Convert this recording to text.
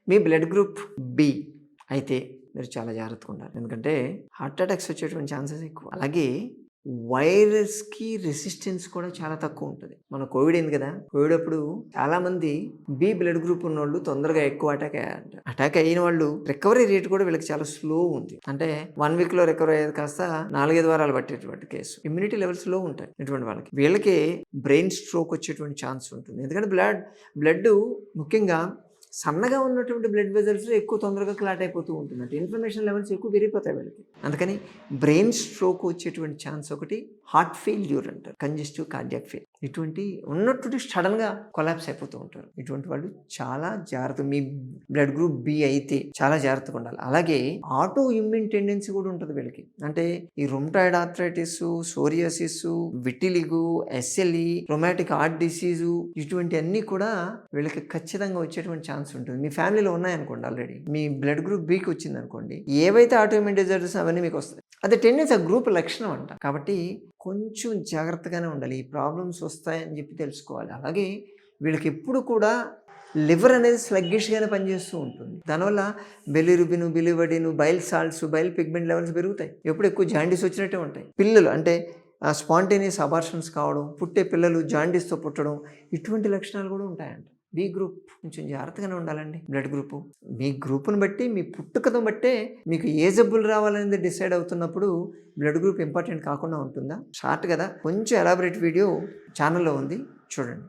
మీ blood group B అయితే మీరు చాలా జాగ్రత్తగా ఉండాలి. ఎందుకంటే హార్ట్ అటాక్స్ వచ్చేటువంటి ఛాన్సెస్ ఎక్కువ. అలాగే వైరస్కి రెసిస్టెన్స్ కూడా చాలా తక్కువ ఉంటుంది. మన కోవిడ్ అయింది కదా, కోవిడ్ అప్పుడు చాలామంది బి బ్లడ్ గ్రూప్ ఉన్న వాళ్ళు తొందరగా ఎక్కువ అటాక్ అయ్యారంట. అటాక్ అయిన వాళ్ళు రికవరీ రేట్ కూడా వీళ్ళకి చాలా స్లో ఉంది. అంటే 1 వీక్లో రికవరీ అయ్యేది కాస్త 4-5 వారాలు పట్టేటువంటి కేసు. ఇమ్యూనిటీ లెవెల్స్ లో ఉంటాయి ఇటువంటి వాళ్ళకి. వీళ్ళకి బ్రెయిన్ స్ట్రోక్ వచ్చేటువంటి ఛాన్స్ ఉంటుంది. ఎందుకంటే బ్లడ్ ముఖ్యంగా సన్నగా ఉన్నటువంటి బ్లడ్ వెజల్స్ ఎక్కువ తొందరగా క్లాట్ అయిపోతూ ఉంటుంది. అంటే ఇన్ఫ్లమేషన్ లెవెల్స్ ఎక్కువ పెరిగిపోతాయి వీళ్ళకి. అందుకని బ్రెయిన్ స్ట్రోక్ వచ్చేటువంటి ఛాన్స్ ఒకటి, హార్ట్ ఫెయిల్యూర్ అంటారు, కంజెస్టివ్ కార్డియాక్ ఫెయిల్, ఇటువంటి ఉన్నటువంటి సడన్గా కొలాప్స్ అయిపోతూ ఉంటారు. ఇటువంటి వాళ్ళు చాలా జాగ్రత్త. మీ బ్లడ్ గ్రూప్ బి అయితే చాలా జాగ్రత్తగా ఉండాలి. అలాగే ఆటో ఇమ్యూన్ టెండెన్సీ కూడా ఉంటుంది వీళ్ళకి. అంటే ఈ rheumatoid arthritis, psoriasis, vitiligo, SLE, రొమాటిక్ heart disease, ఇటువంటి అన్నీ కూడా వీళ్ళకి ఖచ్చితంగా వచ్చేటువంటి ఛాన్స్ ఉంటుంది. మీ ఫ్యామిలీలో ఉన్నాయనుకోండి, ఆల్రెడీ మీ బ్లడ్ గ్రూప్ బికి వచ్చింది అనుకోండి, ఏవైతే ఆటోఇమ్యూన్ డిజార్డర్స్ అవన్నీ మీకు వస్తాయి. అదే టెండెన్సీ ఆ గ్రూప్ లక్షణం అంట. కాబట్టి కొంచెం జాగ్రత్తగానే ఉండాలి. ఈ ప్రాబ్లమ్స్ వస్తాయని చెప్పి తెలుసుకోవాలి. అలాగే వీళ్ళకి ఎప్పుడు కూడా లివర్ అనేది స్లగ్గిష్గానే పనిచేస్తూ ఉంటుంది. దానివల్ల bilirubin, biliverdin, bile salts, bile pigment levels పెరుగుతాయి. ఎప్పుడు ఎక్కువ జాండీస్ వచ్చినట్టే ఉంటాయి. పిల్లలు అంటే స్పాంటేనియస్ అబార్షన్స్ కావడం, పుట్టే పిల్లలు జాండీస్తో పుట్టడం, ఇటువంటి లక్షణాలు కూడా ఉంటాయంట. బి గ్రూప్ కొంచెం జాగ్రత్తగానే ఉండాలండి. బ్లడ్ గ్రూపు మీ గ్రూప్ను బట్టి, మీ పుట్టుకను బట్టే మీకు ఏ జబ్బులు రావాలనేది డిసైడ్ అవుతున్నప్పుడు బ్లడ్ గ్రూప్ ఇంపార్టెంట్ కాకుండా ఉంటుందా? షార్ట్ కదా, కొంచెం ఎలాబరేట్ వీడియో ఛానల్లో ఉంది, చూడండి.